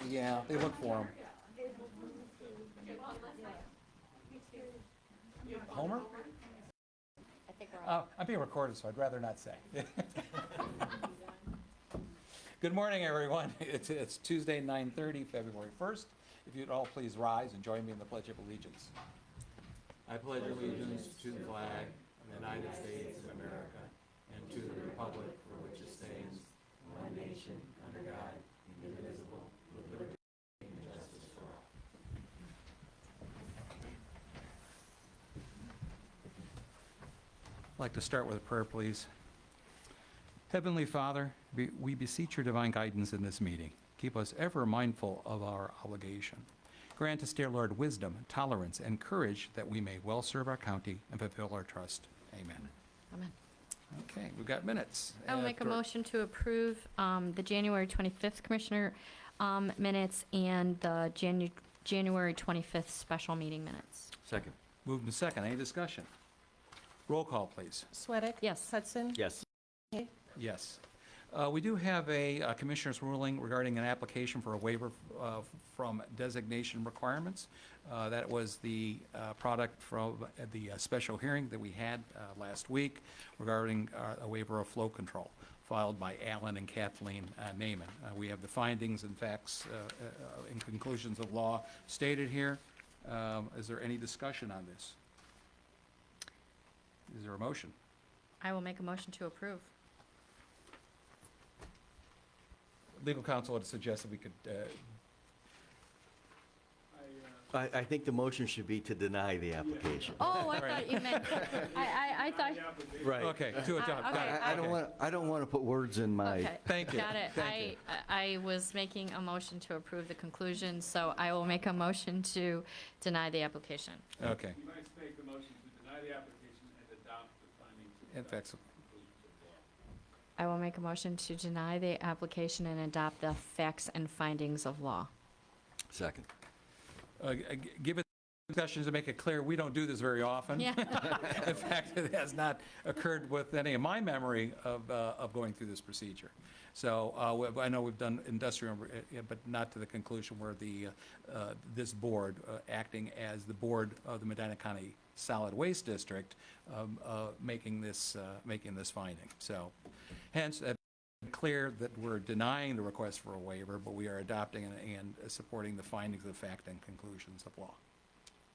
Yeah, they look for him. Homer? I think we're on. I'm being recorded, so I'd rather not say. Good morning, everyone. It's Tuesday, 9:30, February 1st. If you'd all please rise and join me in the Pledge of Allegiance. I pledge allegiance to the flag of the United States of America and to the republic for which it stands, one nation, under God, indivisible, with liberty and justice for all. I'd like to start with a prayer, please. Heavenly Father, we beseech your divine guidance in this meeting. Keep us ever mindful of our obligation. Grant us, dear Lord, wisdom, tolerance, and courage that we may well serve our county and fulfill our trust. Amen. Amen. Okay, we've got minutes. I'll make a motion to approve the January 25th Commissioner minutes and the January 25th special meeting minutes. Second. Moved and second. Any discussion? Roll call, please. Sweattick? Yes. Hudson? Yes. Okay. Yes. We do have a Commissioner's ruling regarding an application for a waiver from designation requirements. That was the product from the special hearing that we had last week regarding a waiver of flow control, filed by Alan and Kathleen Naiman. We have the findings and facts and conclusions of law stated here. Is there any discussion on this? Is there a motion? I will make a motion to approve. Legal counsel had suggested we could, I think the motion should be to deny the application. Oh, I thought you meant, I thought, Right. okay, to adopt. Got okay. it. I don't want to put words in my. okay. Thank you. Got it. Thank you. I was making a motion to approve the conclusion, so I will make a motion to deny the application. Okay. You might make the motion to deny the application and adopt the findings. In fact, I will make a motion to deny the application and adopt the facts and findings of law. Second. given discussions to make it clear, we don't do this very often. Yeah. In fact, it has not occurred with any of my memory of going through this procedure. So I know we've done industrial, but not to the conclusion where this board, acting as the board of the Medina County Solid Waste District, making this finding. So hence, clear that we're denying the request for a waiver, but we are adopting and supporting the findings of fact and conclusions of law.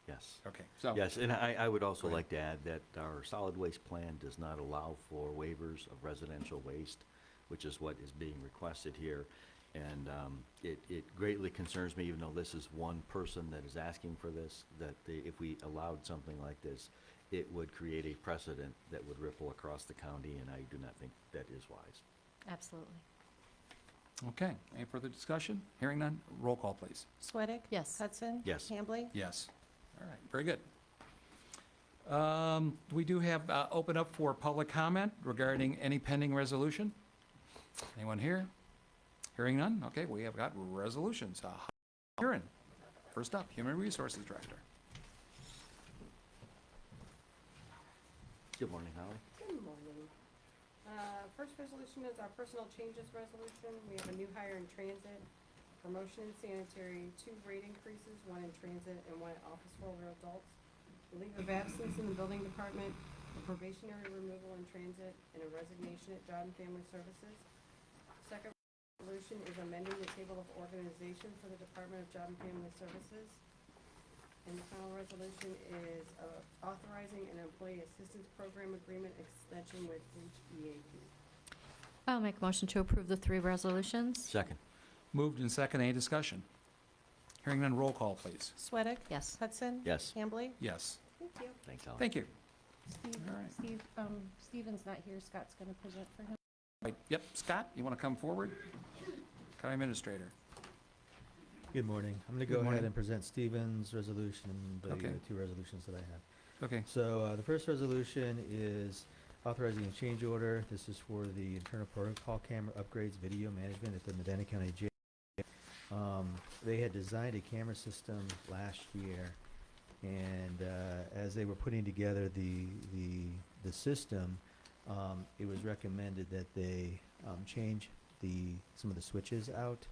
Yes. Okay, so. Yes, and I would also Go ahead. like to add that our solid waste plan does not allow for waivers of residential waste, which is what is being requested here. And it greatly concerns me, even though this is one person that is asking for this, that if we allowed something like this, it would create a precedent that would ripple across the county, and I do not think that is wise. Absolutely. Okay, any further discussion? Hearing none, roll call, please. Sweattick? Yes. Hudson? Yes. Hambley? Yes. All right, very good. We do have open up for public comment regarding any pending resolution. Anyone here? Hearing none? Okay, we have got resolutions. Karen, first up, Human Resources Director. Good morning, Holly. Good morning. First resolution is our personal changes resolution. We have a new hire in transit, promotion in sanitary, 2 rate increases, 1 in transit and 1 at office for adults. A leave of absence in the building department, a probationary removal in transit, and a resignation at Job and Family Services. Second resolution is amending the table of organization for the Department of Job and Family Services. And the final resolution is authorizing an employee assistance program agreement extension with HEAP. I'll make a motion to approve the 3 resolutions. Second. Moved and second, any discussion? Hearing none, roll call, please. Sweattick? Yes. Hudson? Yes. Hambley? Yes. Thank you. Thanks, Holly. Thank you. Steve, All right. Steven's not here. Scott's going to present for him. Right, yep, Scott, you want to come forward? County Administrator. Good morning. I'm going to Good go morning. ahead and present Stephen's resolution, the Okay. 2 resolutions that I have. Okay, So the first resolution is authorizing a change order. This is for the internal protocol camera upgrades, video management at the Medina County Jail. They had designed a camera system last year, and as they were putting together the system, it was recommended that they change some of the switches out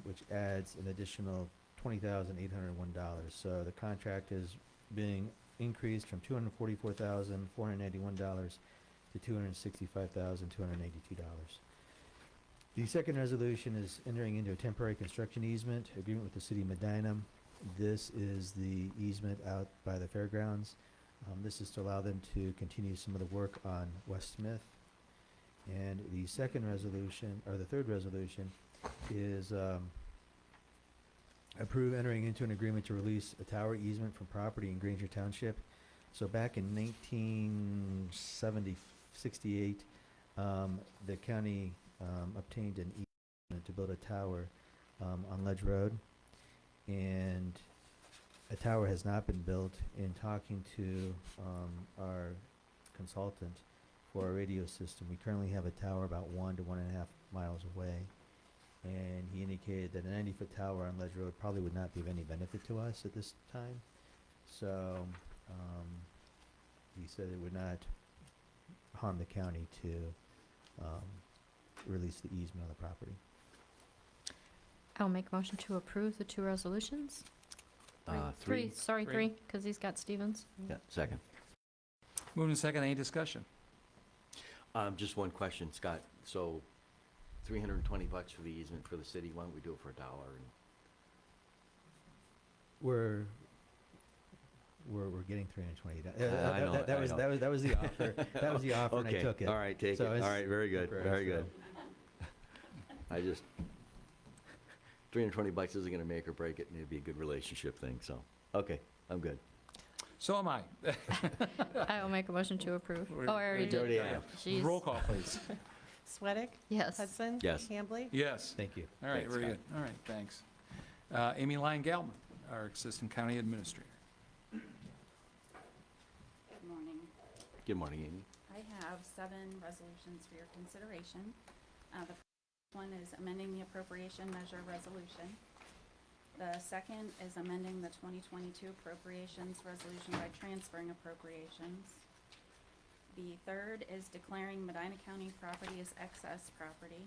which adds an additional $20,801. So the contract is being increased from $244,491 to $265,282. The second resolution is entering into a temporary construction easement agreement with the city of Medina. This is the easement out by the fairgrounds. This is to allow them to continue some of the work on West Smith. And the second resolution, or the third resolution, is approve entering into an agreement to release a tower easement from property in Granger Township. So back in 1968, the county obtained an easement to build a tower on Ledge Road, and a tower has not been built. In talking to our consultant for our radio system, we currently have a tower about 1 to 1.5 miles away, and he indicated that a 90-foot tower on Ledge Road probably would not be of any benefit to us at this time. So he said it would not harm the county to release the easement on the property. I'll make a motion to approve the 2 resolutions. Three. Sorry, Three. 3, because he's got Stevens. Yeah, second. Moving to second, any discussion? Just one question, Scott. So $320 for the easement for the city, why don't we do it for $1? We're getting $320. I know, That I was know. the offer. That was the offer, and I took it. All right, take it. So All it's right, very good, temporary, very so- good. I just, $320 isn't gonna make or break it, and it'd be a good relationship thing, so, okay, I'm good. So am I. I'll make a motion to approve. We're- Oh, I already You already did. have. Jeez. Roll call, please. Sweattick? Yes. Hudson? Yes. Hambley? Yes. Thank you. All right, Thanks, very Scott. good. All right, thanks. Amy Lyon-Gelman, our Assistant County Administrator. Good morning. Good morning, Amy. I have 7 resolutions for your consideration. The first one is amending the appropriation measure resolution. The second is amending the 2022 appropriations resolution by transferring appropriations. The third is declaring Medina County property as excess property.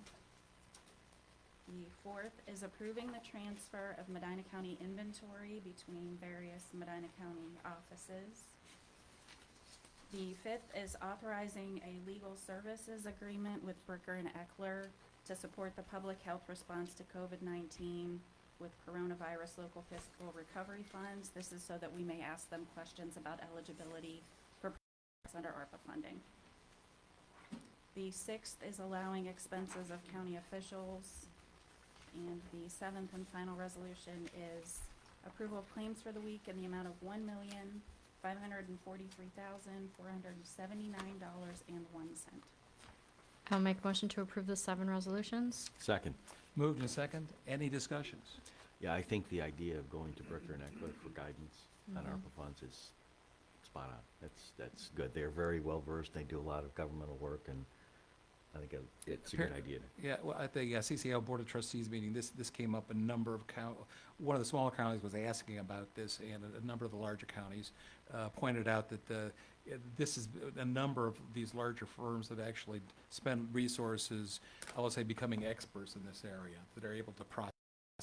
The fourth is approving the transfer of Medina County inventory between various Medina County offices. The fifth is authorizing a legal services agreement with Bricker and Eckler to support the public health response to COVID-19 with coronavirus local fiscal recovery funds. This is so that we may ask them questions about eligibility for projects under ARPA funding. The sixth is allowing expenses of county officials. And the seventh and final resolution is approval of claims for the week in the amount of $1,543,479.01. I'll make a motion to approve the 7 resolutions. Second. Moved and second, any discussions? Yeah, I think the idea of going to Bricker and Eckler for guidance on Mhm. ARPA funds is spot on. That's good. They're very well versed. They do a lot of governmental work, and I think it's a good idea. Yeah, well, at the CCL Board of Trustees meeting, this came up. A number of one of the smaller counties was asking about this, and a number of the larger counties pointed out that this is a number of these larger firms that actually spend resources, I will say, becoming experts in this area, that are able to process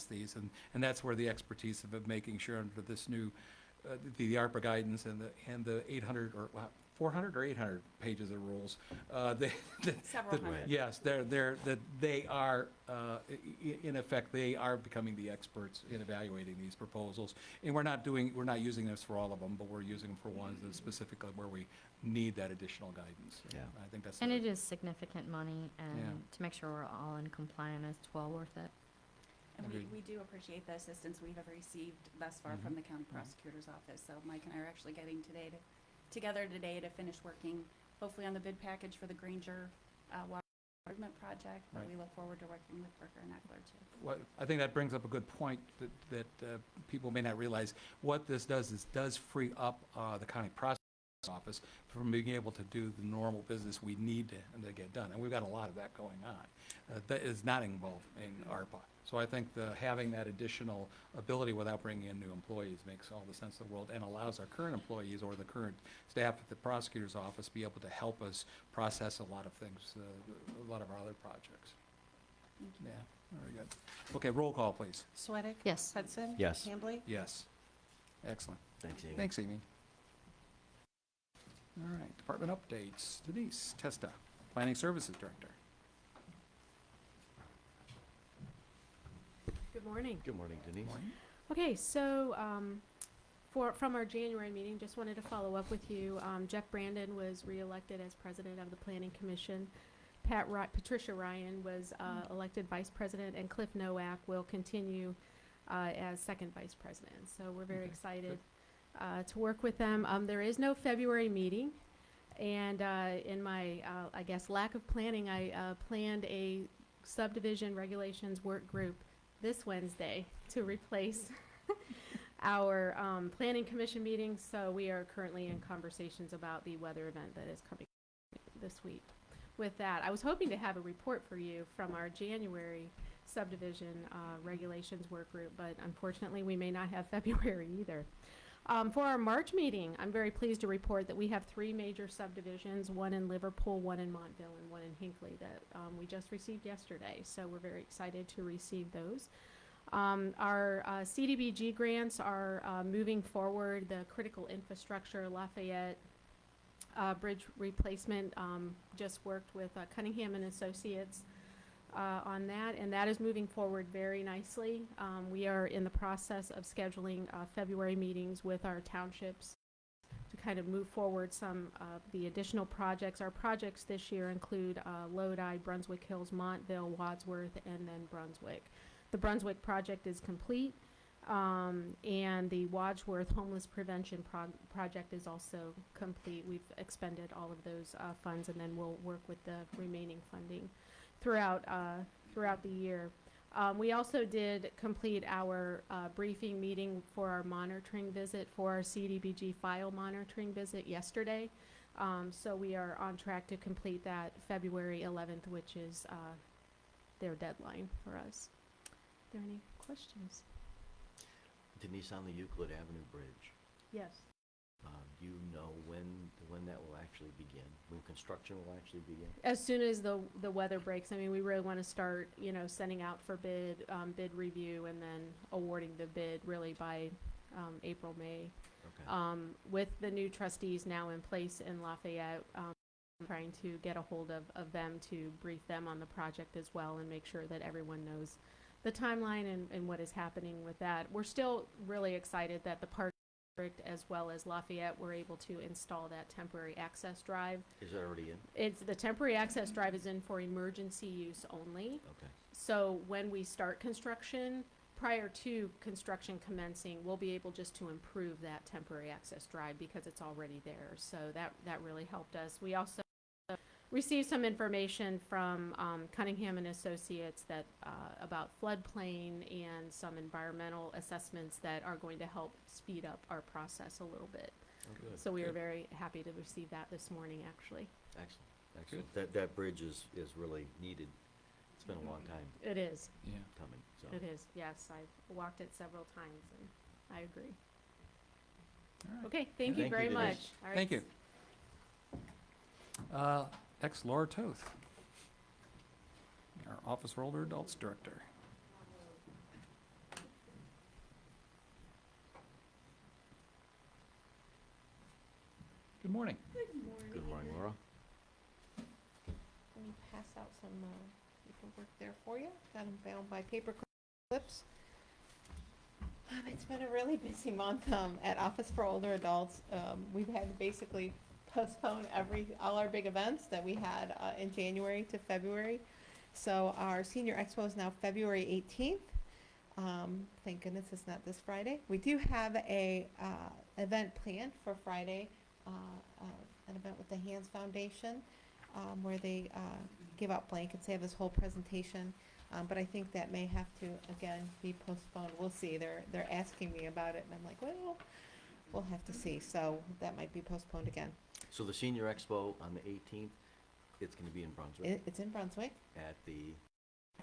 these, and that's where the expertise of making sure under this new, the ARPA guidance and the 800 or 400 or 800 pages of rules. Several hundred. Yes, they are, in effect, they are becoming the experts in evaluating these proposals. And we're not using this for all of them, but we're using them for ones that specifically where we need that additional guidance. Yeah. I think that's. And it is significant money, and Yeah. to make sure we're all in compliance, it's well worth it. And Agreed. we do appreciate the assistance we have received thus far from the county prosecutor's office. So Mike and I are actually getting together today to finish working, hopefully on the bid package for the Granger water improvement project. But Right. we look forward to working with Bricker and Eckler too. Well, I think that brings up a good point that people may not realize. What this does is free up the county prosecutor's office from being able to do the normal business we need to get done. And we've got a lot of that going on. That is not involved in ARPA. So I think having that additional ability without bringing in new employees makes all the sense in the world, and allows our current employees or the current staff at the prosecutor's office be able to help us process a lot of things, a lot of our other projects. Thank you. Yeah, Very good. Okay, roll call, please. Sweattick? Yes. Hudson? Yes. Hambley? Yes. Excellent. Thanks, Amy. Thanks, Amy. All right, department updates. Denise Testa, Planning Services Director. Good morning. Good morning, Denise. Morning. Okay, so from our January meeting, just wanted to follow up with you. Jeff Brandon was reelected as president of the Planning Commission. Patricia Ryan was elected vice president, and Cliff Nowak will continue as second vice president. So we're very Okay, excited to work with them. There is no February meeting, and in my, I guess, lack of planning, I planned a subdivision regulations work group this Wednesday to replace our planning commission meeting. So we are currently in conversations about the weather event that is coming this week. With that, I was hoping to have a report for you from our January subdivision regulations work group, but unfortunately we may not have February either. For our March meeting, I'm very pleased to report that we have 3 major subdivisions, one in Liverpool, one in Montville, and one in Hinckley that we just received yesterday. So we're very excited to receive those. Our CDBG grants are moving forward. The critical infrastructure, Lafayette bridge replacement, just worked with Cunningham and Associates on that, and that is moving forward very nicely. We are in the process of scheduling February meetings with our townships to kind of move forward some of the additional projects. Our projects this year include Lodi, Brunswick Hills, Montville, Wadsworth, and then Brunswick. The Brunswick project is complete, and the Wadsworth Homeless Prevention project is also complete. We've expended all of those funds, and then we'll work with the remaining funding throughout the year. We also did complete our briefing meeting for our monitoring visit for our CDBG file monitoring visit yesterday. So we are on track to complete that February 11th, which is their deadline for us. Are there any questions? Denise, on the Euclid Avenue Bridge, Yes. do you know when that will actually begin? When construction will actually begin? As soon as the weather breaks. I mean, we really want to start, sending out for bid review, and then awarding the bid really by April, May. Okay. With the new trustees now in place in Lafayette, trying to get a hold of them to brief them on the project as well, and make sure that everyone knows the timeline and what is happening with that. We're still really excited that the park district as well as Lafayette were able to install that temporary access drive. Is it already in? The temporary access drive is in for emergency use only. Okay. So when we start construction, prior to construction commencing, we'll be able just to improve that temporary access drive because it's already there. So that really helped us. We also received some information from Cunningham and Associates that about floodplain and some environmental assessments that are going to help speed up our process a little bit. Oh, good. So we are Good. very happy to receive that this morning, actually. Excellent. That bridge is really needed. It's been a long time It is. Yeah. coming, so. It is. Yes, I've walked it several times, and I agree. All right. Okay, thank you Thank you, very Denise. much. All right. Thank you. Next, Laura Toth, our Office for Older Adults Director. Good morning. Good morning, Laura. Let me pass out some paperwork there for you. Got them bound by paper clips. It's been a really busy month at Office for Older Adults. We've had to basically postpone all our big events that we had in January to February. So our Senior Expo is now February 18th. Thank goodness it's not this Friday. We do have a event planned for Friday, an event with the Hands Foundation, where they give out blankets. They have this whole presentation. But I think that may have to, again, be postponed. We'll see. They're asking me about it, and I'm like, well, we'll have to see. So that might be postponed again. So the Senior Expo on the 18th, it's going to be in Brunswick It's in Brunswick at the,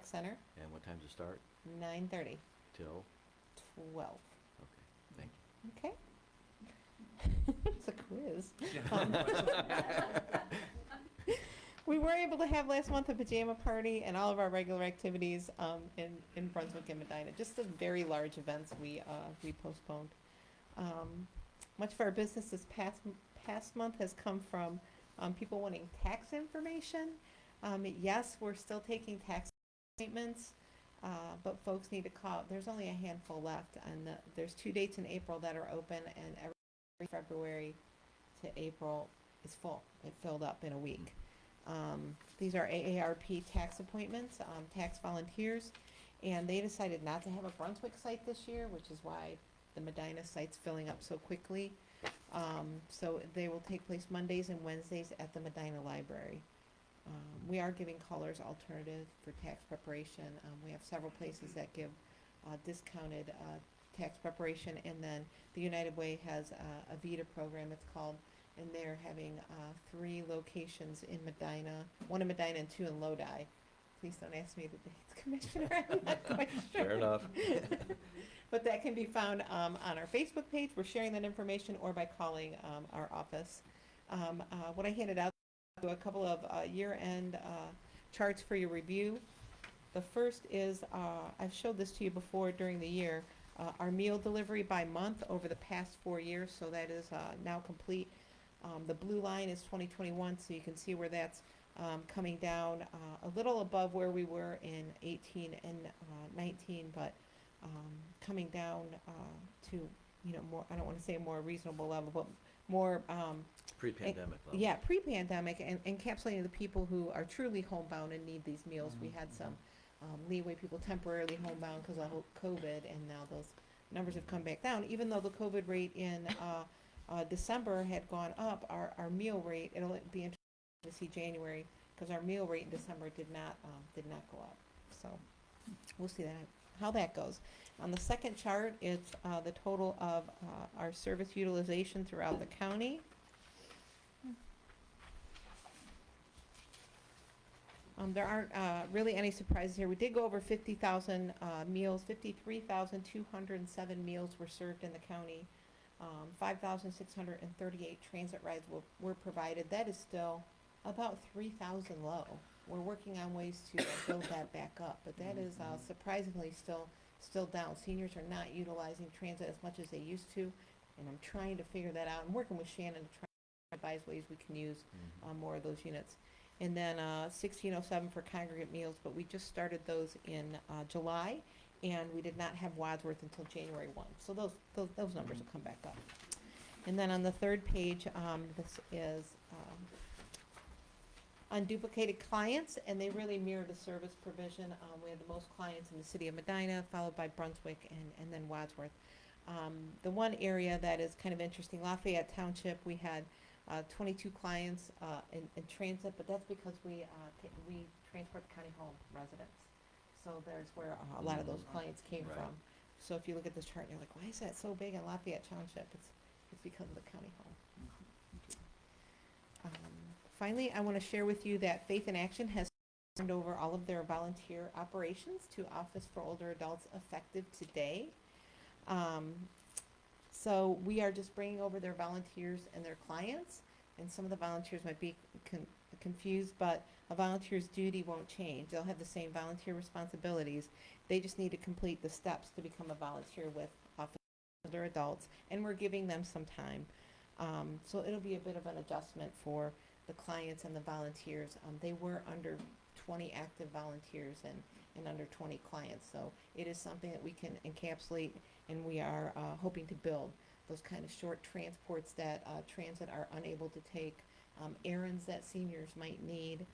Center, and what time does it start? 9:30, Till? 12. Okay, thank you. Okay. It's a quiz. We were able to have last month a pajama party and all of our regular activities in Brunswick and Medina. Just the very large events we postponed. Much of our business this past month has come from people wanting tax information. Yes, we're still taking tax statements, but folks need to call. There's only a handful left, and there's 2 dates in April that are open, and every February to April is full. It filled up in a week. These are AARP tax appointments, tax volunteers, and they decided not to have a Brunswick site this year, which is why the Medina site's filling up so quickly. So they will take place Mondays and Wednesdays at the Medina Library. We are giving callers alternative for tax preparation. We have several places that give discounted tax preparation, and then the United Way has a VITA program, it's called, and they're having 3 locations in Medina, 1 in Medina and 2 in Lodi. Please don't ask me the dates, Commissioner, I'm not quite sure. Fair enough. But that can be found on our Facebook page. We're sharing that information, or by calling our office. What I handed out, a couple of year-end charts for your review. The first is, I've showed this to you before during the year, our meal delivery by month over the past 4 years, so that is now complete. The blue line is 2021, so you can see where that's coming down a little above where we were in 18 and 19, but coming down to, you know, more, I don't want to say a more reasonable level, but more Pre-pandemic level. yeah, pre-pandemic, and encapsulating the people who are truly homebound and need these meals. We had some leeway, people temporarily homebound because of COVID, and now those numbers have come back down. Even though the COVID rate in December had gone up, our meal rate, it'll be interesting to see January, because our meal rate in December did not go up. So we'll see how that goes. On the second chart, it's the total of our service utilization throughout the county. There aren't really any surprises here. We did go over 50,000 meals. 53,207 meals were served in the county. 5,638 transit rides were provided. That is still about 3,000 low. We're working on ways to build that back up, but that is surprisingly still down. Seniors are not utilizing transit as much as they used to, and I'm trying to figure that out. I'm working with Shannon to try to advise ways we can use more of those units. And then 1607 for congregate meals, but we just started those in July, and we did not have Wadsworth until January 1. So those numbers will come back up. And then on the third page, this is unduplicated clients, and they really mirror the service provision. We had the most clients in the city of Medina, followed by Brunswick, and then Wadsworth. The one area that is kind of interesting, Lafayette Township, we had 22 clients in transit, but that's because we transport the county home residents. So there's where a lot of those clients came Right. from. So if you look at this chart, you're like, why is that so big in Lafayette Township? It's because of the county home. Finally, I want to share with you that Faith in Action has turned over all of their volunteer operations to Office for Older Adults effective today. So we are just bringing over their volunteers and their clients, and some of the volunteers might be confused, but a volunteer's duty won't change. They'll have the same volunteer responsibilities. They just need to complete the steps to become a volunteer with Office for Older Adults, and we're giving them some time. So it'll be a bit of an adjustment for the clients and the volunteers. They were under 20 active volunteers and under 20 clients, so it is something that we can encapsulate, and we are hoping to build those kind of short transports that transit are unable to take, errands that seniors might need,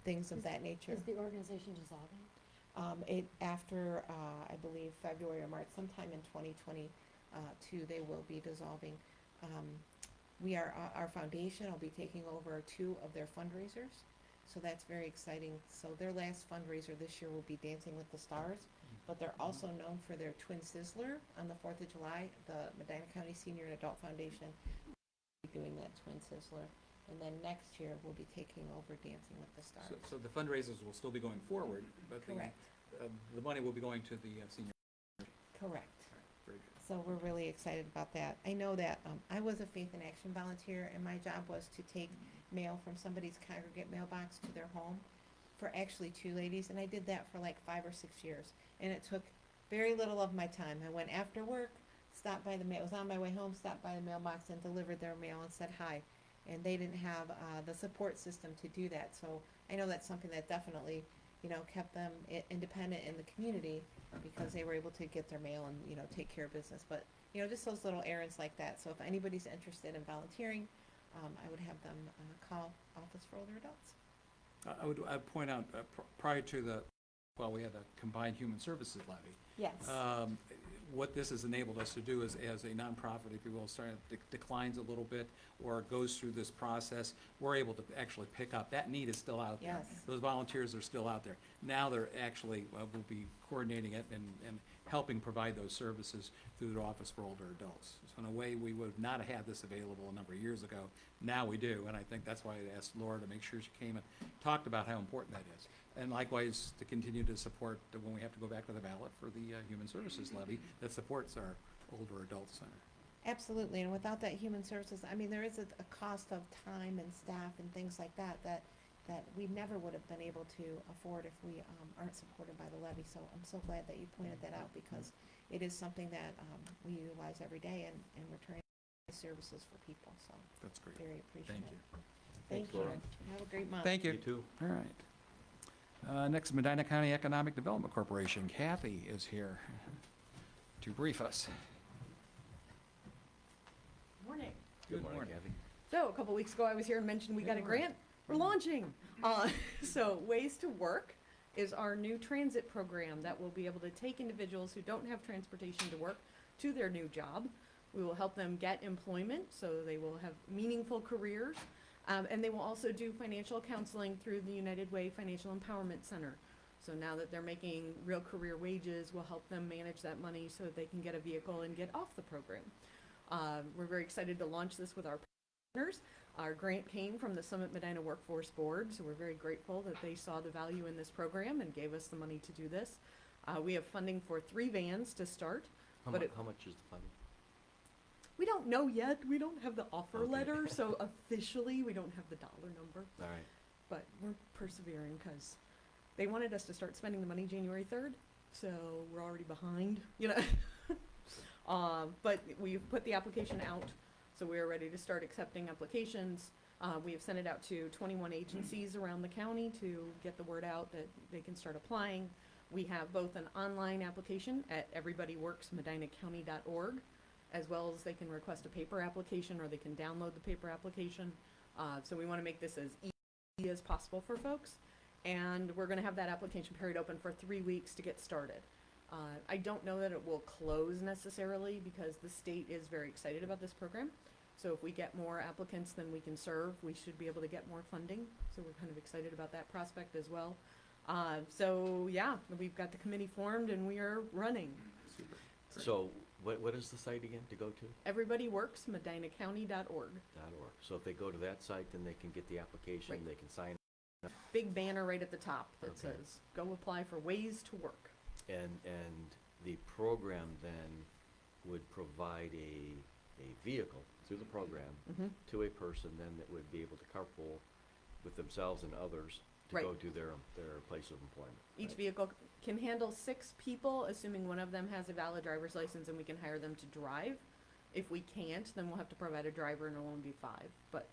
things of that nature. Is the organization dissolving? After, I believe, February or March, sometime in 2022, they will be dissolving. We are, our foundation will be taking over 2 of their fundraisers, so that's very exciting. So their last fundraiser this year will be Dancing with the Stars, but they're also known for their Twin Sizzler on the 4th of July. The Medina County Senior and Adult Foundation will be doing that Twin Sizzler. And then next year, we'll be taking over Dancing with the Stars. So the fundraisers will still be going forward, but Correct. the money will be going to the senior. Correct. Very good. So we're really excited about that. I know that I was a Faith in Action volunteer, and my job was to take mail from somebody's congregate mailbox to their home for actually 2 ladies, and I did that for like 5 or 6 years. And it took very little of my time. I went after work, stopped by the mail, was on my way home, stopped by the mailbox and delivered their mail and said hi. And they didn't have the support system to do that. So I know that's something that definitely, kept them independent in the community because they were able to get their mail and, take care of business. But, just those little errands like that. So if anybody's interested in volunteering, I would have them call Office for Older Adults. I'd point out, prior to we had a combined human services levy. Yes. What this has enabled us to do is, as a nonprofit, if you will, declines a little bit or goes through this process, we're able to actually pick up. That need is still out there. Yes. Those volunteers are still out there. Now they're actually, will be coordinating it and helping provide those services through the Office for Older Adults. So in a way, we would not have had this available a number of years ago. Now we do, and I think that's why I asked Laura to make sure she came and talked about how important that is. And likewise, to continue to support when we have to go back to the ballot for the Human Services Levy that supports our Older Adult Center. Absolutely, and without that human services, there is a cost of time and staff and things like that we never would have been able to afford if we aren't supported by the levy. So I'm so glad that you pointed that out because it is something that we utilize every day and we're trying to provide services for people. So That's great. very appreciative. Thank you. Thank Thanks, you. Laura. Have a great month. Thank you. You too. All right. Next, Medina County Economic Development Corporation. Kathy is here to brief us. Morning. Good morning. Kathy. So, a couple weeks ago, I was here and mentioned we got a Good morning. grant. We're launching. So, Ways to Work is our new transit program that will be able to take individuals who don't have transportation to work to their new job. We will help them get employment so they will have meaningful careers. And they will also do financial counseling through the United Way Financial Empowerment Center. So now that they're making real career wages, we'll help them manage that money so that they can get a vehicle and get off the program. We're very excited to launch this with our partners. Our grant came from the Summit Medina Workforce Board, so we're very grateful that they saw the value in this program and gave us the money to do this. We have funding for 3 vans to start. How But much is the funding? We don't know yet. We don't have the offer Okay. letter, so officially we don't have the dollar number. All right. But we're persevering because they wanted us to start spending the money January 3rd, so we're already behind, But we've put the application out, so we are ready to start accepting applications. We have sent it out to 21 agencies around the county to get the word out that they can start applying. We have both an online application at everybodyworksmedinacounty.org, as well as they can request a paper application or they can download the paper application. So we want to make this as easy as possible for folks. And we're going to have that application period open for 3 weeks to get started. I don't know that it will close necessarily because the state is very excited about this program. So if we get more applicants than we can serve, we should be able to get more funding. So we're kind of excited about that prospect as well. So yeah, we've got the committee formed and we are running. Super. So what is the site again to go to? Everybodyworksmedinacounty.org. .org. So if they go to that site, then they can get the application, Right. they can sign. Big banner right at the top that Okay. says, go apply for Ways to Work. And the program then would provide a vehicle through the program Mhm. to a person then that would be able to carpool with themselves and others to Right. go to their place of employment. Each right? vehicle can handle 6 people, assuming one of them has a valid driver's license and we can hire them to drive. If we can't, then we'll have to provide a driver and it'll only be 5. But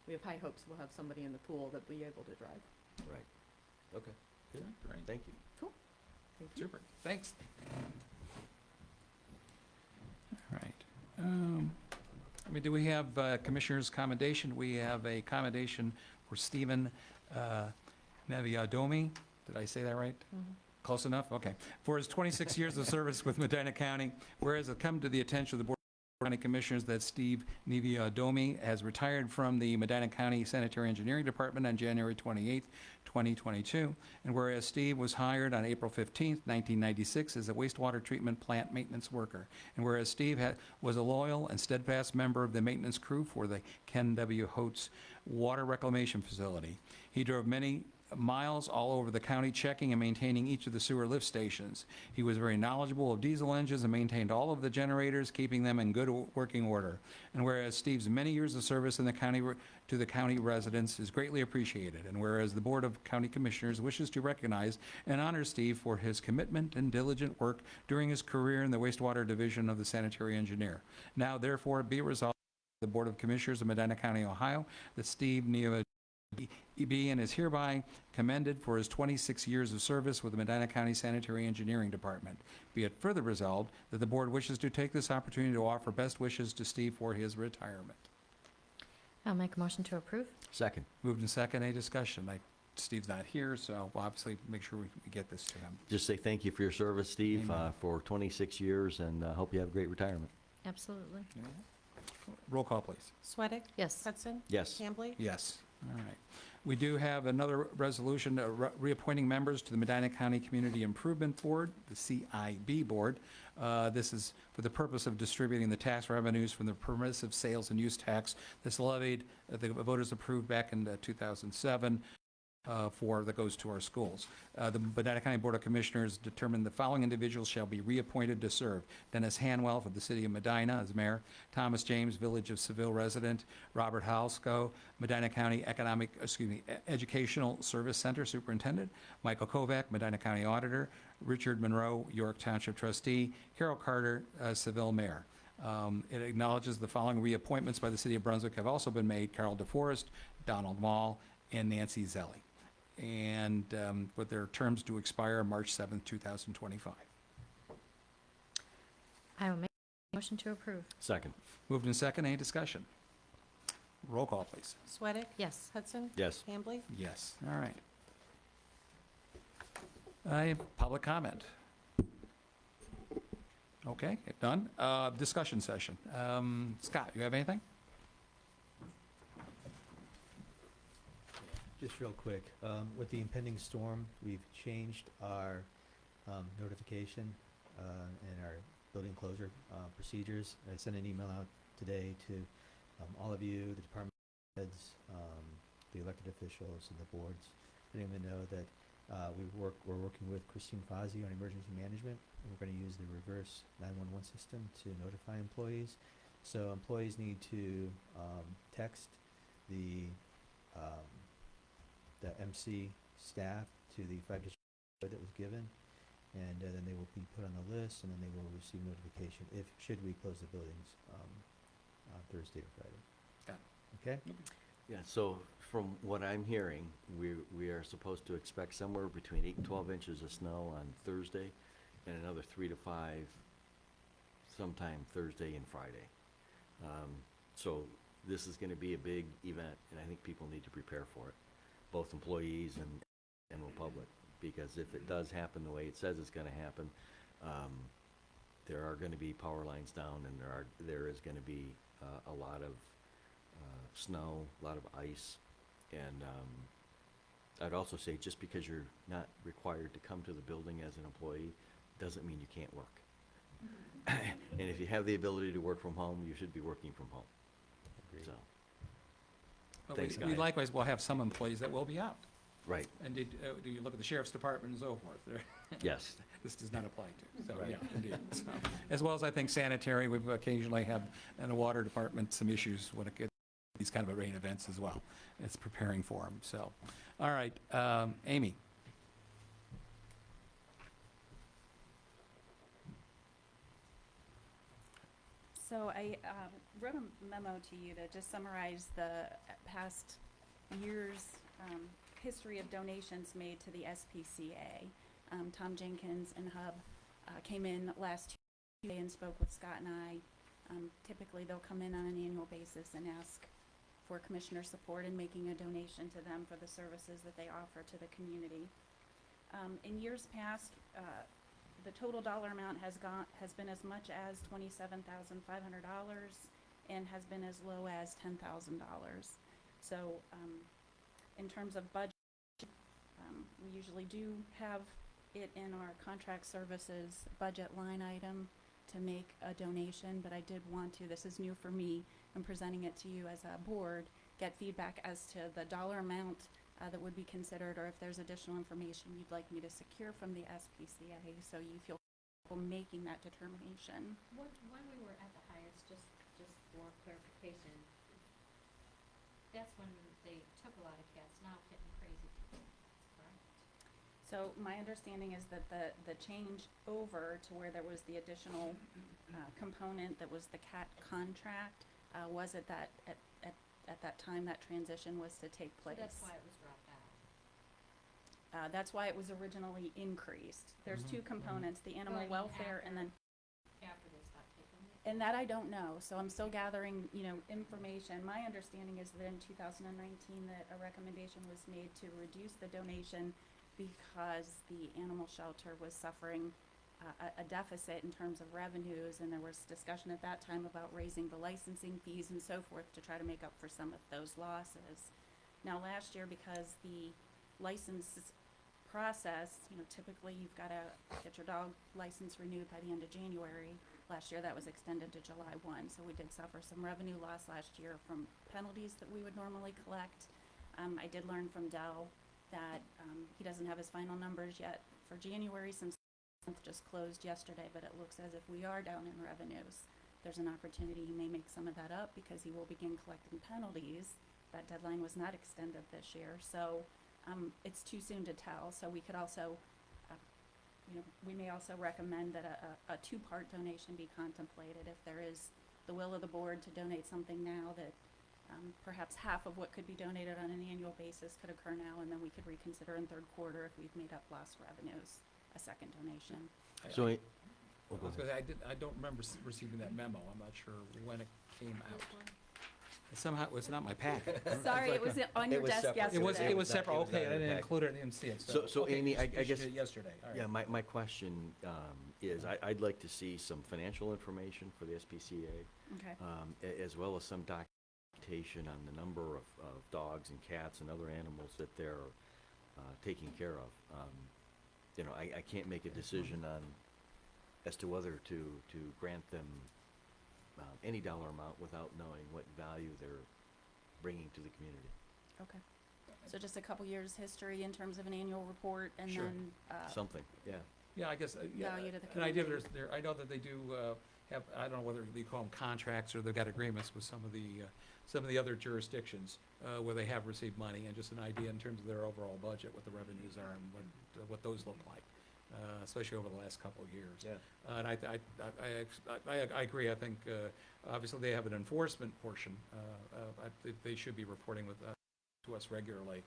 we have high hopes we'll have somebody in the pool that'll be able to drive. Right. Okay. Good. Great. Thank you. Thank you. Super. Thanks. All right. Do we have Commissioner's commendation? We have a commendation for Stephen Naviadomi. Did I say that right? Close enough? Okay. For his 26 years of service with Medina County, whereas it come to the attention of the Board of County Commissioners that Steve Naviadomi has retired from the Medina County Sanitary Engineering Department on January 28th, 2022, and whereas Steve was hired on April 15th, 1996 as a wastewater treatment plant maintenance worker, and whereas Steve was a loyal and steadfast member of the maintenance crew for the Ken W. Holtz Water Reclamation Facility. He drove many miles all over the county, checking and maintaining each of the sewer lift stations. He was very knowledgeable of diesel engines and maintained all of the generators, keeping them in good working order. And whereas Steve's many years of service in the county to the county residents is greatly appreciated, and whereas the Board of County Commissioners wishes to recognize and honor Steve for his commitment and diligent work during his career in the wastewater division of the sanitary engineer. Now, therefore, be resolved by the Board of Commissioners of Medina County, Ohio, that Steve Neva be and is hereby commended for his 26 years of service with the Medina County Sanitary Engineering Department. Be it further resolved that the board wishes to take this opportunity to offer best wishes to Steve for his retirement. I'll make a motion to approve. Second. Moved and second, any discussion? Steve's not here, so we'll obviously make sure we get this to him. Just say thank you for your service, Steve, Amen. for 26 years, and hope you have a great retirement. Absolutely. Roll call, please. Sweattick? Yes. Hudson? Yes. Hambley? Yes. All right. We do have another resolution reappointing members to the Medina County Community Improvement Board, the CIB Board. This is for the purpose of distributing the tax revenues from the permissive sales and use tax that's levied, the voters approved back in 2007. That goes to our schools. The Medina County Board of Commissioners determined the following individuals shall be reappointed to serve: Dennis Hanwell for the City of Medina as mayor, Thomas James, Village of Seville resident, Robert Halsko, Medina County Educational Service Center superintendent, Michael Kovac, Medina County auditor, Richard Monroe, York Township trustee, Carol Carter, Seville mayor. It acknowledges the following reappointments by the City of Brunswick have also been made: Carol DeForest, Donald Mall, and Nancy Zelli, and with their terms to expire March 7th, 2025. I will make a motion to approve. Second. Moved in second, any discussion? Roll call, please. Sweattick? Yes. Hudson? Yes. Hambley? Yes, all right. Public comment. Okay, if done. Discussion session. Scott, you have anything? Just real quick, with the impending storm, we've changed our notification and our building closure procedures. I sent an email out today to all of you, the department heads, the elected officials, and the boards, letting them know that we're working with Christine Fazzi on emergency management, and we're going to use the reverse 911 system to notify employees. So employees need to text the MC staff to the 5-digit code that was given, and then they will be put on the list, and then they will receive notification should we close the buildings on Thursday or Friday. Got Okay? Yeah, so from what I'm hearing, we are supposed to expect somewhere between 8 and 12 inches of snow on Thursday, and another 3 to 5 sometime Thursday and Friday. So this is going to be a big event, and I think people need to prepare for it, both employees and general public, because if it does happen the way it says it's going to happen, there are going to be power lines down, and there is going to be a lot of snow, a lot of ice, and I'd also say just because you're not required to come to the building as an employee doesn't mean you can't work. And if you have the ability to work from home, you should be working from home. Agreed. So, But Thanks, we guys. likewise will have some employees that will be out. right, And do you look at the sheriff's department and so forth? yes. This does not apply to. So, Right. yeah, indeed. So, as well as I think sanitary, we've occasionally had in the water department some issues when it gets these kind of rain events as well. It's preparing for them. So, all right, Amy. So I wrote a memo to you to just summarize the past year's history of donations made to the SPCA. Tom Jenkins and Hub came in last Tuesday and spoke with Scott and I. Typically, they'll come in on an annual basis and ask for commissioner support in making a donation to them for the services that they offer to the community. In years past, the total dollar amount has been as much as $27,500 and has been as low as $10,000. So, in terms of budget, we usually do have it in our contract services budget line item to make a donation, but I did want to, this is new for me, I'm presenting it to you as a board, get feedback as to the dollar amount that would be considered, or if there's additional information you'd like me to secure from the SPCA, so you feel comfortable making that determination. When we were at the highest, just for clarification, that's when they took a lot of cats, now hitting crazy people, correct? So my understanding is that the change over to where there was the additional component that was the CAT contract was at that time that transition was to take place. So that's why it was dropped out. That's why it was originally increased. There's two components, the animal Going welfare and then, After they stopped taking it. and that I don't know, so I'm still gathering, information. My understanding is that in 2019 that a recommendation was made to reduce the donation because the animal shelter was suffering a deficit in terms of revenues, and there was discussion at that time about raising the licensing fees and so forth to try to make up for some of those losses. Now, last year, because the license process, typically you've got to get your dog license renewed by the end of January. Last year, that was extended to July 1, so we did suffer some revenue loss last year from penalties that we would normally collect. I did learn from Dell that he doesn't have his final numbers yet for January, since the month just closed yesterday, but it looks as if we are down in revenues. There's an opportunity he may make some of that up because he will begin collecting penalties. That deadline was not extended this year, so it's too soon to tell. So we could also, we may also recommend that a two-part donation be contemplated if there is the will of the board to donate something now, that perhaps half of what could be donated on an annual basis could occur now, and then we could reconsider in third quarter if we've made up lost revenues, a second donation. So, I was gonna say, I don't remember receiving that memo. I'm not sure when it came out. Somehow, it's not my packet. Sorry, it was on your was desk separate. yesterday. It was separate, It was not okay, in I the didn't packet. include it, I didn't see it. So, okay, Amy, you I issued guess- it yesterday, all right. yeah, my question is, I'd like to see some financial information for the SPCA, Okay. as well as some documentation on the number of dogs and cats and other animals that they're taking care of. I can't make a decision as to whether to grant them any dollar amount without knowing what value they're bringing to the community. Okay. So just a couple years' history in terms of an annual report, and Sure. then Something, yeah. Yeah, I guess, yeah, value to the an idea, community. I know that they do have, I don't know whether they call them contracts or they've got agreements with some of the other jurisdictions where they have received money, and just an idea in terms of their overall budget, what the revenues are and what those look like, especially over the last couple of years. Yeah. And I agree. I think, obviously, they have an enforcement portion. They should be reporting to us regularly,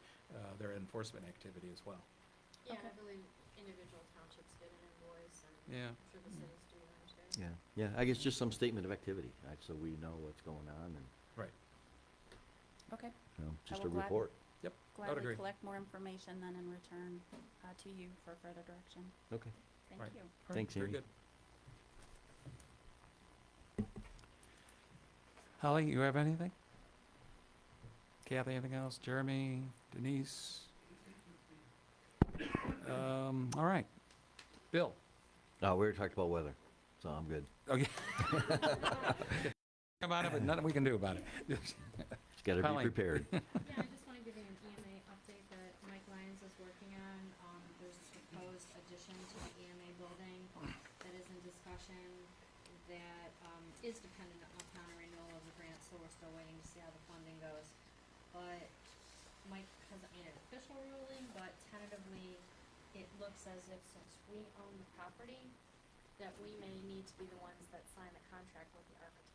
their enforcement activity as well. Yeah, Okay. I believe individual townships get an invoice, and Yeah. I'm sure the cities do theirs too. Yeah, I guess just some statement of activity, so we know what's going on, and, Right. Okay. just will a glad- report. Yep. I would Gladly agree. collect more information then in return to you for further direction. Okay. Thank Right. you. All right, Thanks, very Amy. good. Holly, you have anything? Kathy, anything else? Jeremy, Denise? All right. Bill? We already talked about weather, so I'm good. Okay. About it, but nothing we can do about it. Just gotta be Colleen. prepared. Yeah, I just want to give you an EMA update that Mike Lyons is working on. There's a proposed addition to the EMA building that is in discussion that is dependent upon a renewal of the grant, so we're still waiting to see how the funding goes. But Mike hasn't made an official ruling, but tentatively, it looks as if since we own the property, that we may need to be the ones that sign the contract with the architect.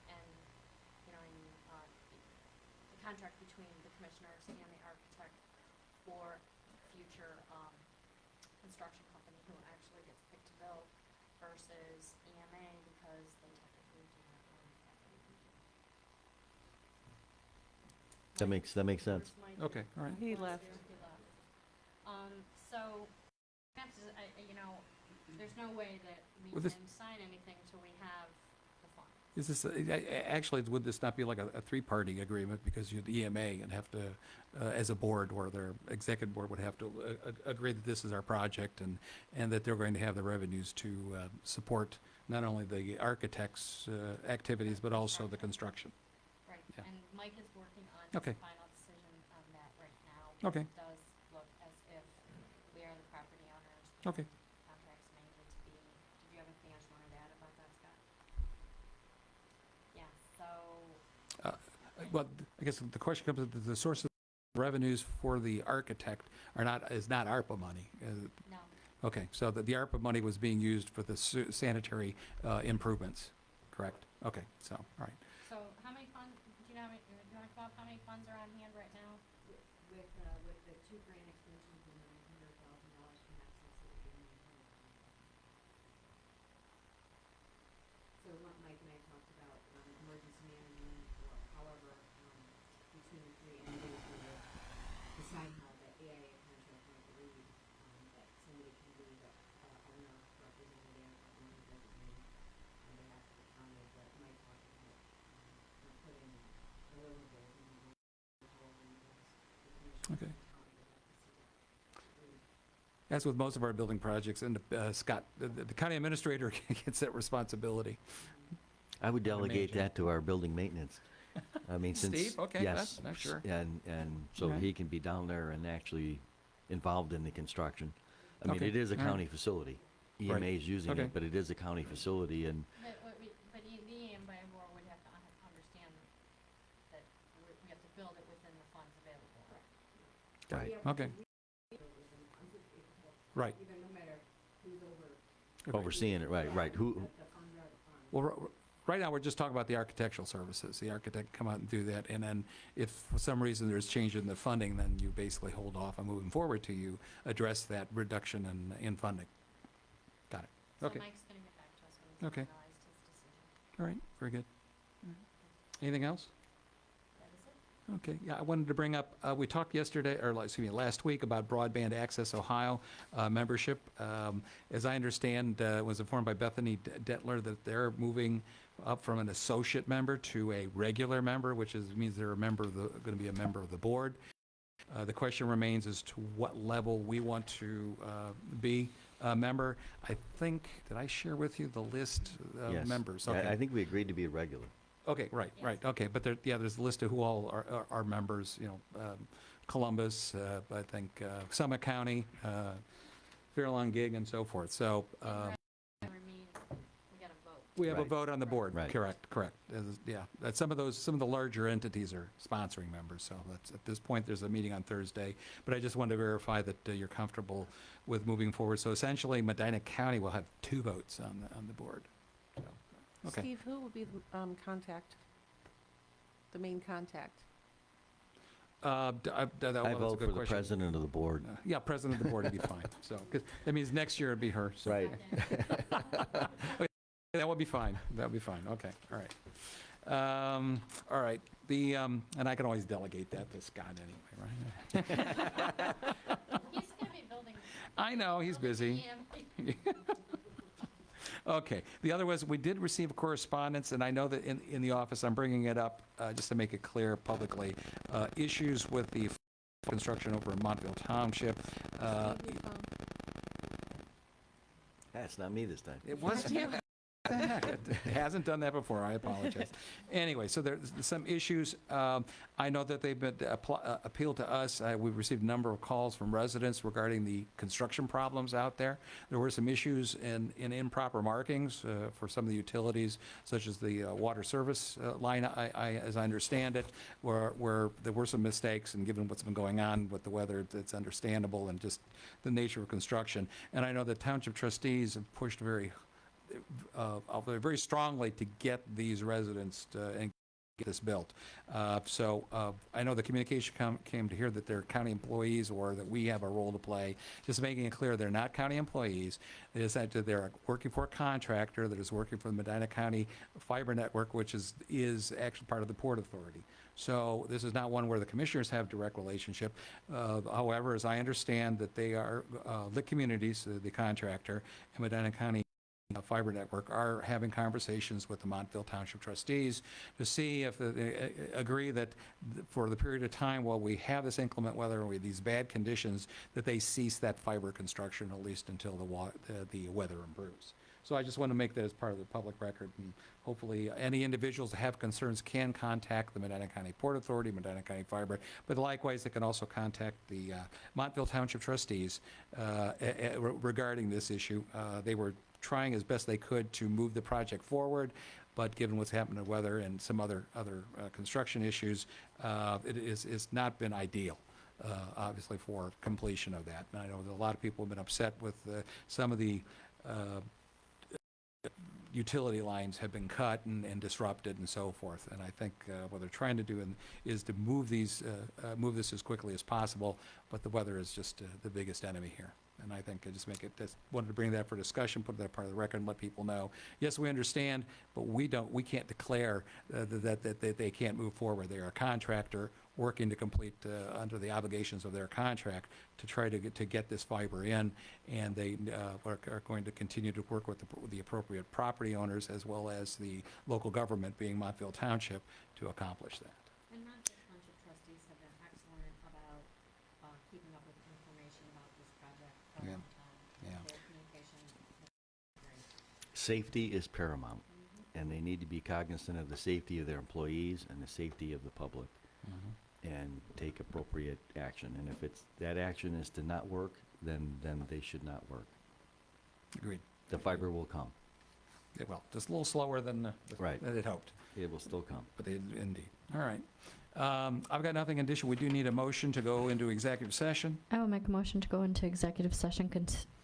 And, the contract between the commissioners and the architect for future, construction company who actually gets picked to build versus EMA because they technically do not own the property. That makes sense. Where's Mike? Okay, all right. He left. He left. So, there's no way that we Well, this- can sign anything until we have the funds. Is this, actually, would this not be like a three-party agreement? Because the EMA would have to, as a board, or their executive board would have to agree that this is our project, and that they're going to have the revenues to support not only the architect's activities, but also the construction. Right, Yeah. and Mike is working on Okay. final decision on that right now. Okay. It does look as if we are the property owners. Okay. Contracts may need to be, did you have anything else you wanted to add about that, Scott? Yeah, so, Well, I guess the question comes, the source of revenues for the architect is not ARPA money. no, Okay, so the ARPA money was being used for the sanitary improvements, correct? Okay, so, all right. so how many funds, do you know how many, do you want to talk about how many funds are on hand right now? With the 2 grant extensions and $900,000 from access to the So what Mike and I talked about, emergency management, or however, between the 3 entities, we will decide how the AIA contract might read, that somebody can be the owner representative or owner designated on behalf of the county, but Mike talked about, putting deliverables in the however you guys, the commission. Okay. As with most of our building projects, and Scott, the county administrator gets that responsibility. I would delegate imagine. that to our building maintenance. I mean, since. Steve? Okay, Yes. that's sure. And so Okay. he can be down there and actually involved in the construction. I mean, Okay, it is a all right. county facility. Right. EMA is using Okay. it, but it is a county facility, and But the EMA board would have to understand that we have to build it within the funds available. Right. Okay, right. Even no matter who's over, overseeing it, right. Who, the funds are the funds. Well, right now, we're just talking about the architectural services. The architect come out and do that, and then if for some reason there's change in the funding, then you basically hold off on moving forward till you address that reduction in funding. Got it. So Okay. Mike's gonna get back to us when he's Okay. finalized his decision. All right, very good. Anything else? That is it. Okay, yeah, I wanted to bring up, we talked yesterday, or excuse me, last week about Broadband Access Ohio membership. As I understand, was informed by Bethany Detler that they're moving up from an associate member to a regular member, which means they're going to be a member of the board. The question remains as to what level we want to be a member. I think, did I share with you the list of yes. members? I- Okay. I think we agreed to be a regular. Okay, right, okay, but there's a list of who all are members, Columbus, I think, Summit County, Fairlawn Gig, and so forth, so, Never meet, we gotta vote. we have a Right. vote on the board. Right. Correct. Yeah, some of the larger entities are sponsoring members, so at this point, there's a meeting on Thursday, but I just wanted to verify that you're comfortable with moving forward, so essentially, Medina County will have 2 votes on the board, so, okay. Steve, who will be the contact, the main contact? That I was a vote good for the question. president of the board. Yeah, president of the board would be fine, so, 'cause that means next year it'd be her, so. Right. That would be fine, okay, all right. All right, and I can always delegate that to Scott anyway, right? He's gonna be building. I know, he's busy. Okay, the other was, we did receive correspondence, and I know that in the office, I'm bringing it up just to make it clear publicly, issues with the construction over in Montville Township. That's not me this time. It was, yeah, what the heck? It hasn't done that before, I apologize. Anyway, so there's some issues. I know that they've been appealed to us. We've received a number of calls from residents regarding the construction problems out there. There were some issues in improper markings for some of the utilities, such as the water service line, as I understand it, where there were some mistakes, and given what's been going on with the weather, it's understandable, and just the nature of construction. And I know the township trustees have pushed very strongly to get these residents and get this built. So I know the communication came to hear that they're county employees, or that we have a role to play, just making it clear they're not county employees. It is that they're working for a contractor that is working for the Medina County Fiber Network, which is actually part of the Port Authority. So this is not one where the commissioners have direct relationship. However, as I understand that they are Lit Communities, the contractor, and Medina County fiber network are having conversations with the Montville Township trustees to see if they agree that for the period of time while we have this inclement weather and we have these bad conditions, that they cease that fiber construction at least until the weather improves. So I just want to make that as part of the public record, and hopefully any individuals that have concerns can contact the Medina County Port Authority, Medina County Fiber, but likewise, they can also contact the Montville Township trustees regarding this issue. They were trying as best they could to move the project forward, but given what's happened to weather and some other construction issues, it's not been ideal. Obviously for completion of that. And I know that a lot of people have been upset with some of the utility lines have been cut and disrupted and so forth. And I think what they're trying to do is to move this as quickly as possible, but the weather is just the biggest enemy here. And I think I just wanted to bring that for discussion, put that part of the record, and let people know. Yes, we understand, but we can't declare that they can't move forward. They are a contractor working to complete under the obligations of their contract to try to get this fiber in, and they are going to continue to work with the appropriate property owners as well as the local government, being Montville Township, to accomplish that. And Montville Township trustees have been excellent about keeping up with information about this project for a Yeah. long time. Yeah. Their communication has been great. Safety is paramount, and they need to be cognizant of the safety of their employees and the safety of the public, and take appropriate action. And if that action is to not work, then they should not work. Agreed. The fiber will come. Yeah, well, just a little slower than Right. than it hoped, It will still come. but indeed. All right. I've got nothing in addition. We do need a motion to go into executive session. I will make a motion to go into executive session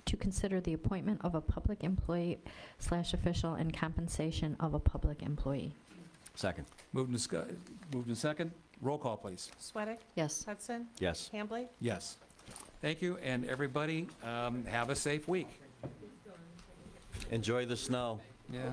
to consider the appointment of a public employee / official and compensation of a public employee. Second. Moved and second. Roll call, please. Sweattick? Yes. Hudson? Yes. Hambley? Yes. Thank you, and everybody, have a safe week. Enjoy the snow. Yeah.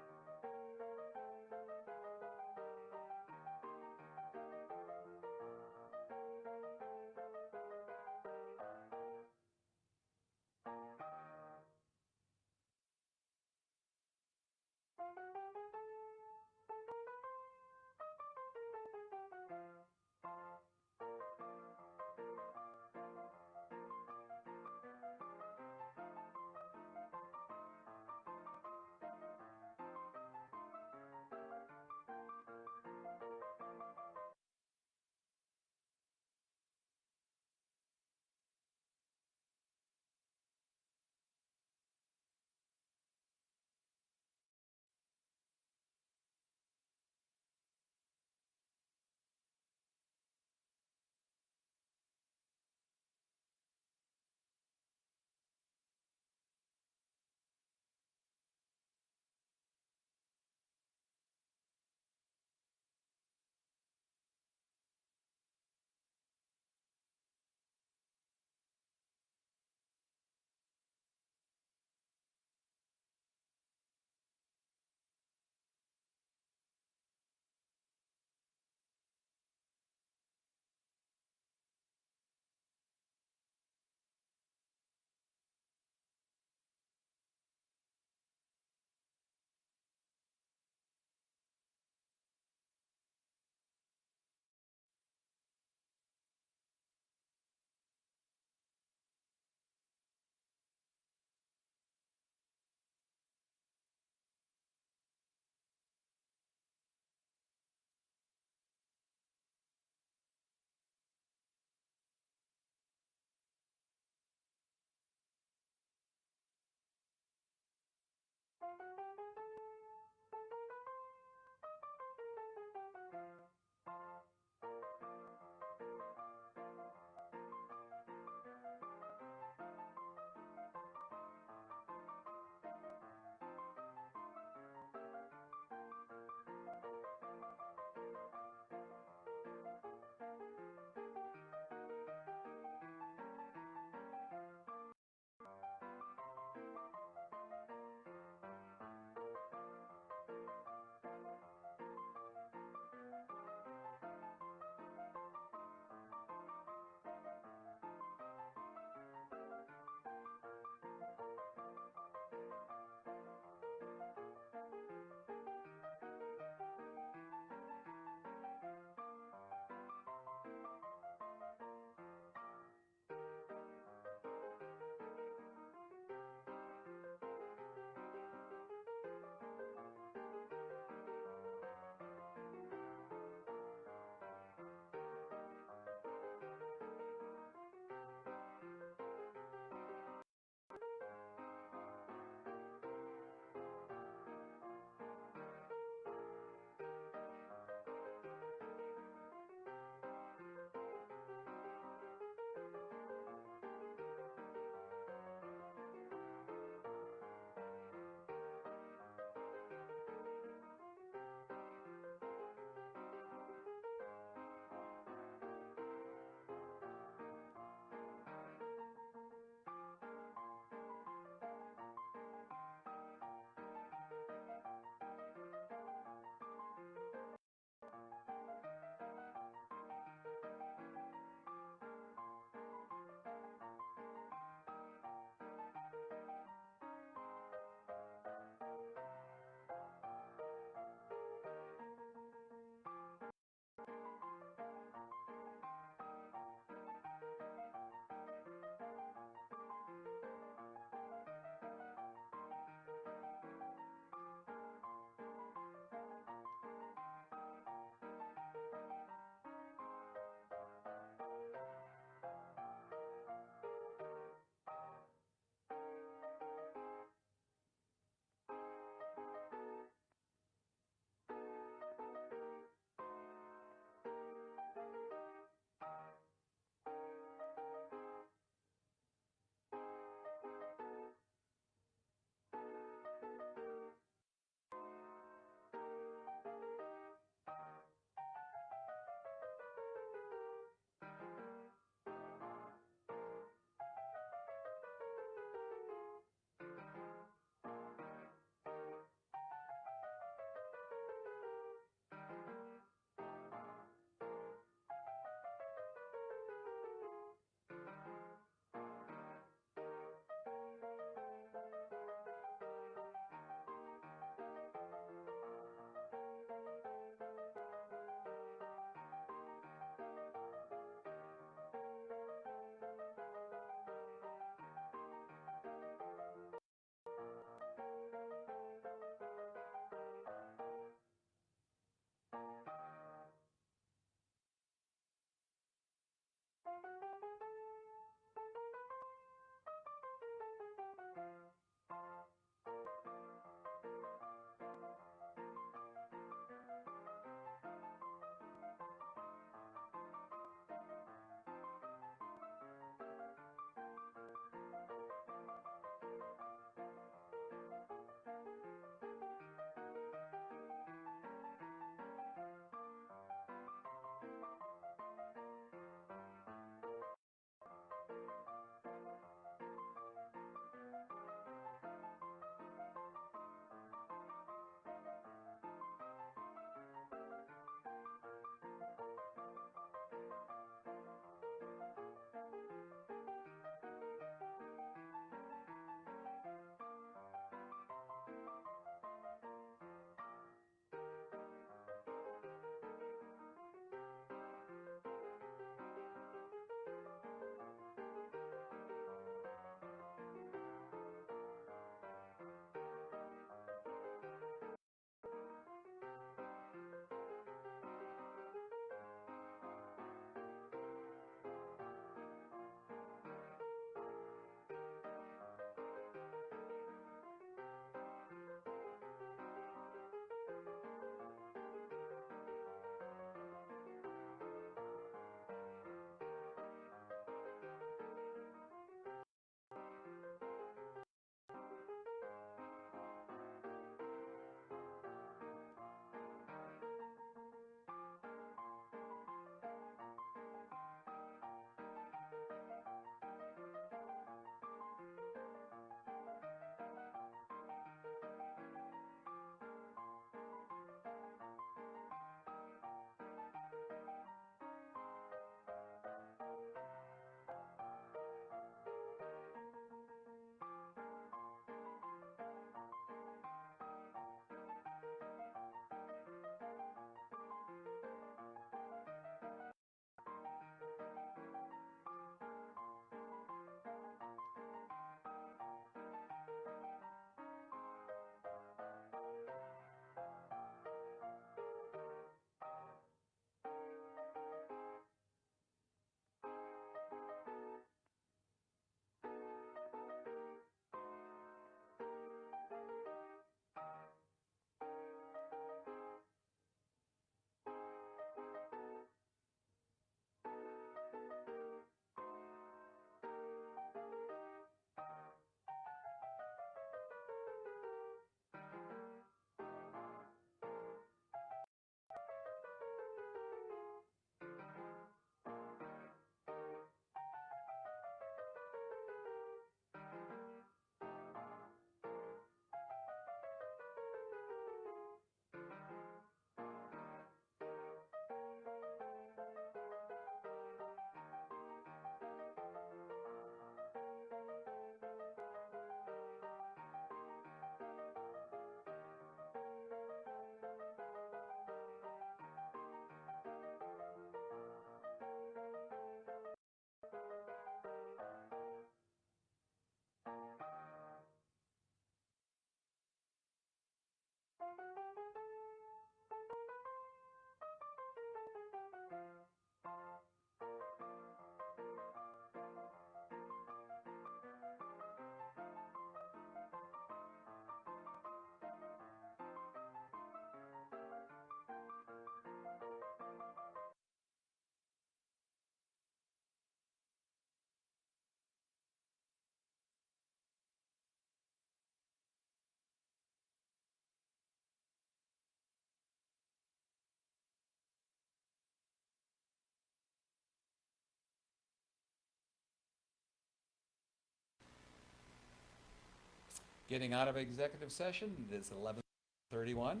Getting out of executive session, it is 11:31.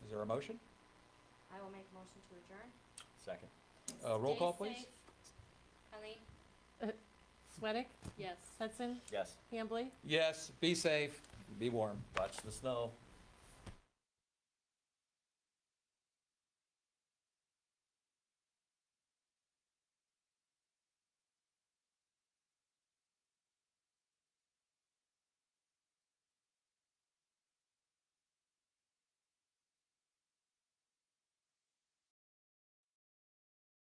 Is there a motion? I will make a motion to adjourn. Second. Roll Stay call, please. safe. Colleen? Sweattick? Yes. Hudson? Yes. Hambley? Yes, be safe, be warm. Watch the snow.